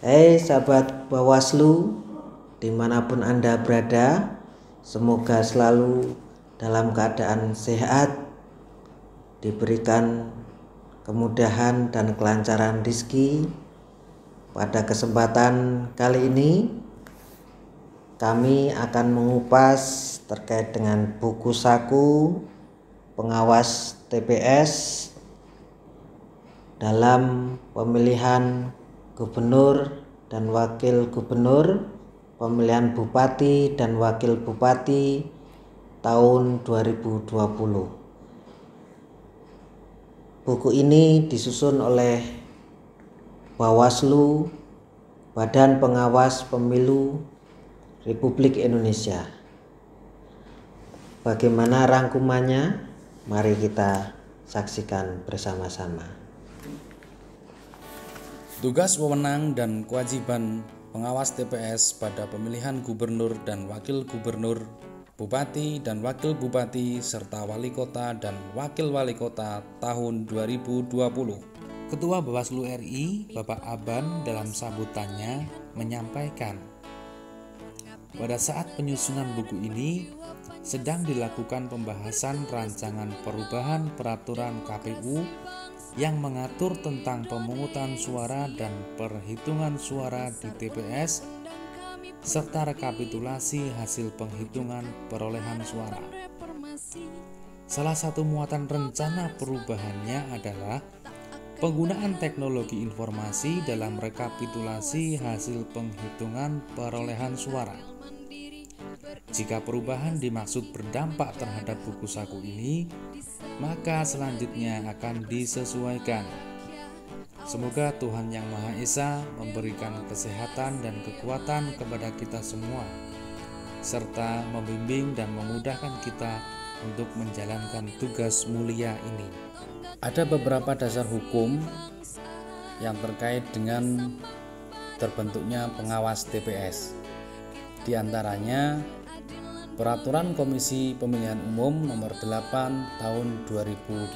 Hai sahabat Bawaslu, dimanapun Anda berada, semoga selalu dalam keadaan sehat, diberikan kemudahan dan kelancaran rezeki. Pada kesempatan kali ini, kami akan mengupas terkait dengan buku saku pengawas TPS dalam pemilihan gubernur dan wakil gubernur, pemilihan bupati dan wakil bupati tahun 2020. Buku ini disusun oleh Bawaslu, Badan Pengawas Pemilu Republik Indonesia. Bagaimana rangkumannya? Mari kita saksikan bersama-sama. Tugas, wewenang, dan kewajiban pengawas TPS pada pemilihan gubernur dan wakil gubernur, bupati dan wakil bupati, serta wali kota dan wakil wali kota tahun 2020. Ketua Bawaslu RI, Bapak Aban, dalam sambutannya menyampaikan, pada saat penyusunan buku ini sedang dilakukan pembahasan rancangan perubahan peraturan KPU yang mengatur tentang pemungutan suara dan perhitungan suara di TPS serta rekapitulasi hasil penghitungan perolehan suara. Salah satu muatan rencana perubahannya adalah penggunaan teknologi informasi dalam rekapitulasi hasil penghitungan perolehan suara. Jika perubahan dimaksud berdampak terhadap buku saku ini, maka selanjutnya akan disesuaikan. Semoga Tuhan Yang Maha Esa memberikan kesehatan dan kekuatan kepada kita semua, serta membimbing dan memudahkan kita untuk menjalankan tugas mulia ini. Ada beberapa dasar hukum yang terkait dengan terbentuknya pengawas TPS. Di antaranya Peraturan Komisi Pemilihan Umum Nomor 8 Tahun 2018,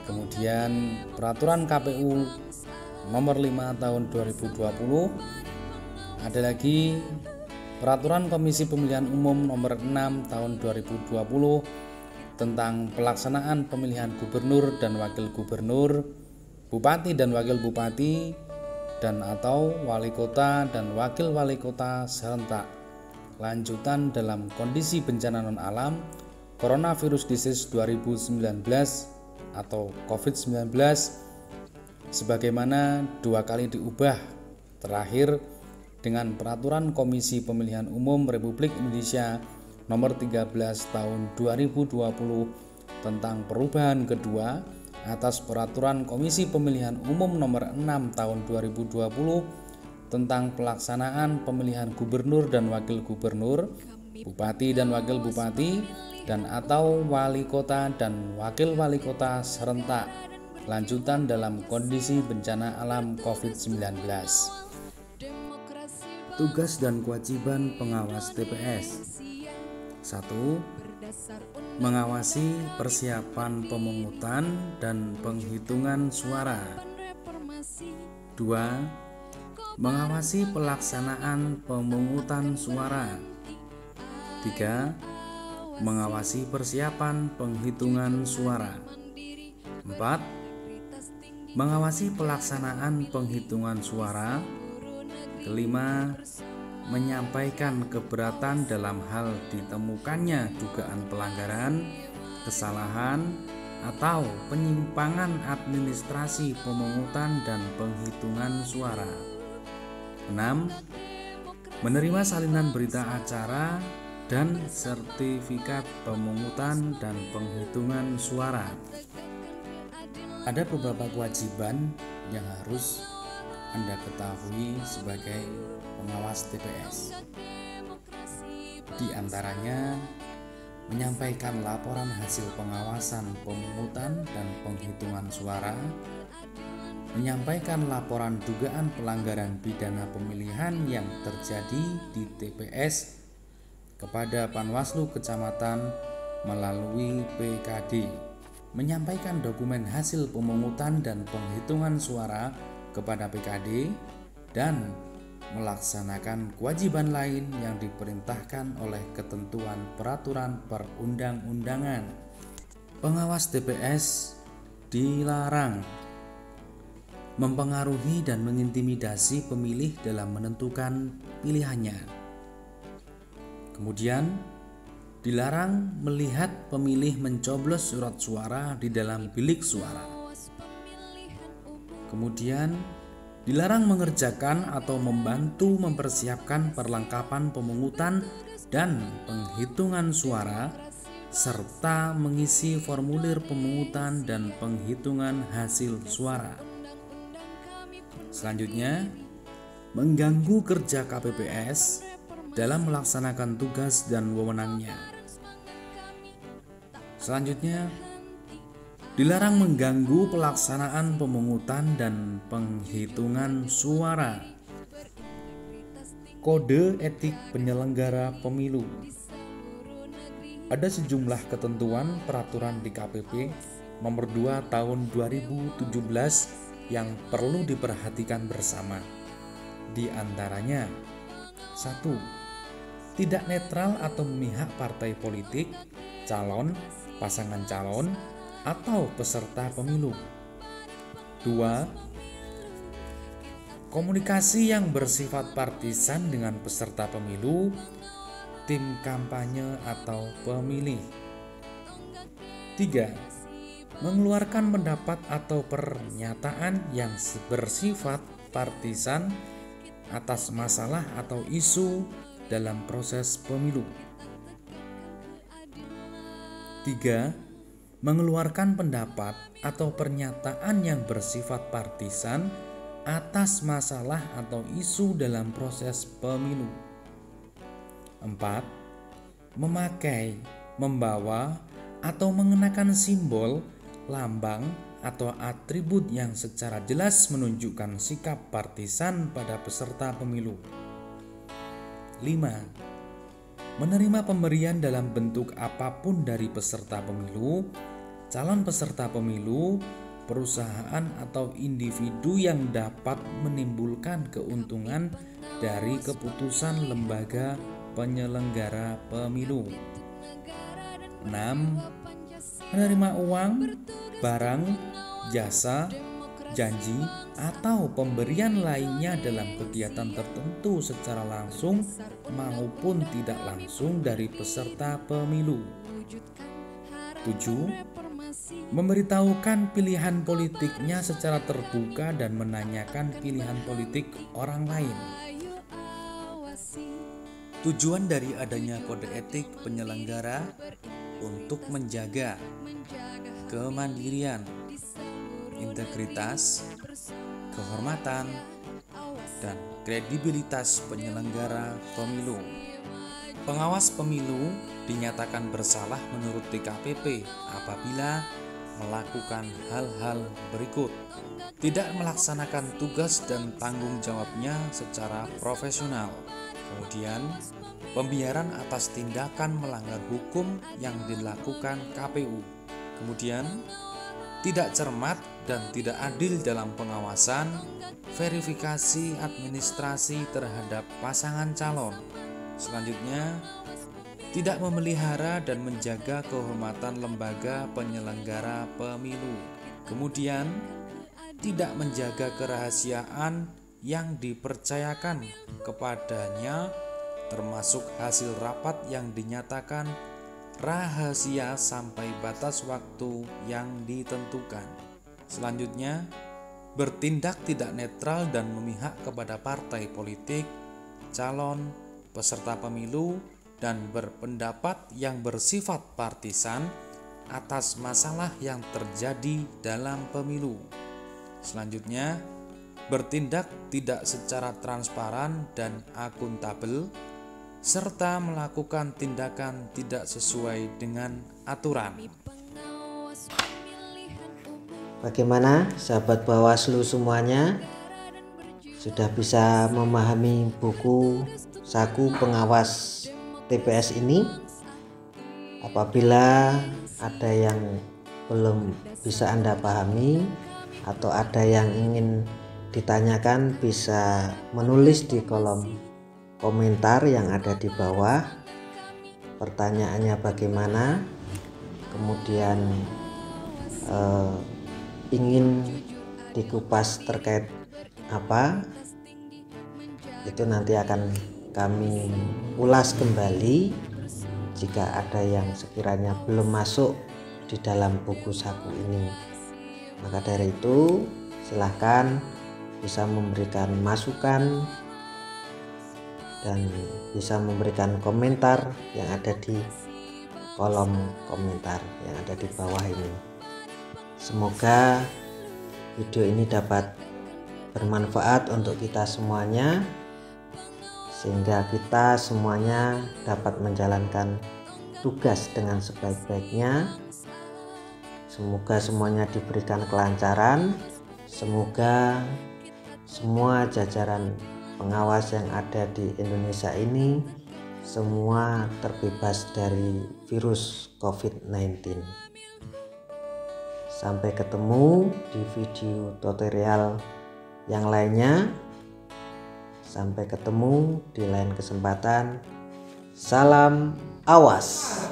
kemudian Peraturan KPU Nomor 5 Tahun 2020, ada lagi Peraturan Komisi Pemilihan Umum Nomor 6 Tahun 2020 tentang pelaksanaan pemilihan gubernur dan wakil gubernur, bupati dan wakil bupati, dan atau wali kota dan wakil wali kota serentak lanjutan dalam kondisi bencana non-alam Coronavirus Disease 2019 atau COVID-19 sebagaimana 2 kali diubah, terakhir dengan Peraturan Komisi Pemilihan Umum Republik Indonesia Nomor 13 Tahun 2020 tentang perubahan kedua atas Peraturan Komisi Pemilihan Umum Nomor 6 Tahun 2020 tentang pelaksanaan pemilihan gubernur dan wakil gubernur, bupati dan wakil bupati, dan atau wali kota dan wakil wali kota serentak lanjutan dalam kondisi bencana alam COVID-19. Tugas dan kewajiban pengawas TPS. 1. Mengawasi persiapan pemungutan dan penghitungan suara. 2. Mengawasi pelaksanaan pemungutan suara. 3. Mengawasi persiapan penghitungan suara. 4. Mengawasi pelaksanaan penghitungan suara. 5. Menyampaikan keberatan dalam hal ditemukannya dugaan pelanggaran, kesalahan, atau penyimpangan administrasi pemungutan dan penghitungan suara. 6. Menerima salinan berita acara dan sertifikat pemungutan dan penghitungan suara. Ada beberapa kewajiban yang harus Anda ketahui sebagai pengawas TPS. Di antaranya menyampaikan laporan hasil pengawasan pemungutan dan penghitungan suara, menyampaikan laporan dugaan pelanggaran pidana pemilihan yang terjadi di TPS kepada Panwaslu Kecamatan melalui PKD, menyampaikan dokumen hasil pemungutan dan penghitungan suara kepada PKD dan melaksanakan kewajiban lain yang diperintahkan oleh ketentuan peraturan perundang-undangan. Pengawas TPS dilarang mempengaruhi dan mengintimidasi pemilih dalam menentukan pilihannya. Kemudian, dilarang melihat pemilih mencoblos surat suara di dalam bilik suara. Kemudian, dilarang mengerjakan atau membantu mempersiapkan perlengkapan pemungutan dan penghitungan suara, serta mengisi formulir pemungutan dan penghitungan hasil suara. Selanjutnya, mengganggu kerja KPPS dalam melaksanakan tugas dan wewenangnya. Selanjutnya, dilarang mengganggu pelaksanaan pemungutan dan penghitungan suara. Kode etik penyelenggara pemilu. Ada sejumlah ketentuan peraturan di KPP nomor 2 tahun 2017 yang perlu diperhatikan bersama. Di antaranya, 1. Tidak netral atau memihak partai politik, calon, pasangan calon, atau peserta pemilu. 2. Komunikasi yang bersifat partisan dengan peserta pemilu, tim kampanye atau pemilih. 3. Mengeluarkan pendapat atau pernyataan yang bersifat partisan atas masalah atau isu dalam proses pemilu. 3. Mengeluarkan pendapat atau pernyataan yang bersifat partisan atas masalah atau isu dalam proses pemilu. 4. Memakai, membawa, atau mengenakan simbol, lambang, atau atribut yang secara jelas menunjukkan sikap partisan pada peserta pemilu. 5. Menerima pemberian dalam bentuk apapun dari peserta pemilu, calon peserta pemilu, perusahaan atau individu yang dapat menimbulkan keuntungan dari keputusan lembaga penyelenggara pemilu. 6. Menerima uang, barang, jasa, janji, atau pemberian lainnya dalam kegiatan tertentu secara langsung maupun tidak langsung dari peserta pemilu. 7. Memberitahukan pilihan politiknya secara terbuka dan menanyakan pilihan politik orang lain. Tujuan dari adanya kode etik penyelenggara untuk menjaga kemandirian, integritas, kehormatan, dan kredibilitas penyelenggara pemilu. Pengawas pemilu dinyatakan bersalah menurut DKPP apabila melakukan hal-hal berikut: tidak melaksanakan tugas dan tanggung jawabnya secara profesional. Kemudian, pembiaran atas tindakan melanggar hukum yang dilakukan KPU. Kemudian, tidak cermat dan tidak adil dalam pengawasan, verifikasi administrasi terhadap pasangan calon. Selanjutnya, tidak memelihara dan menjaga kehormatan lembaga penyelenggara pemilu. Kemudian, tidak menjaga kerahasiaan yang dipercayakan kepadanya, termasuk hasil rapat yang dinyatakan rahasia sampai batas waktu yang ditentukan. Selanjutnya, bertindak tidak netral dan memihak kepada partai politik, calon, peserta pemilu, dan berpendapat yang bersifat partisan atas masalah yang terjadi dalam pemilu. Selanjutnya, bertindak tidak secara transparan dan akuntabel, serta melakukan tindakan tidak sesuai dengan aturan. Bagaimana sahabat Bawaslu semuanya? Sudah bisa memahami buku saku pengawas TPS ini? Apabila ada yang belum bisa Anda pahami atau ada yang ingin ditanyakan bisa menulis di kolom komentar yang ada di bawah. Pertanyaannya bagaimana, kemudian ingin dikupas terkait apa, itu nanti akan kami ulas kembali jika ada yang sekiranya belum masuk di dalam buku saku ini. Maka dari itu silahkan bisa memberikan masukan dan bisa memberikan komentar yang ada di kolom komentar yang ada di bawah ini. Semoga video ini dapat bermanfaat untuk kita semuanya, sehingga kita semuanya dapat menjalankan tugas dengan sebaik-baiknya. Semoga semuanya diberikan kelancaran. Semoga semua jajaran pengawas yang ada di Indonesia ini semua terbebas dari virus COVID-19. Sampai ketemu di video tutorial yang lainnya. Sampai ketemu di lain kesempatan. Salam awas.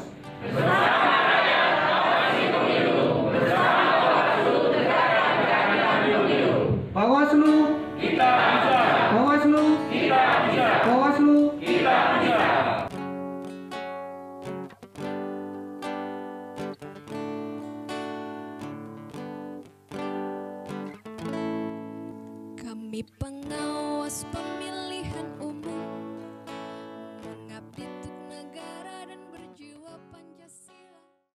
Bawaslu kita bisa. Bawaslu kita bisa. Bawaslu kita bisa. Kami pengawas pemilu.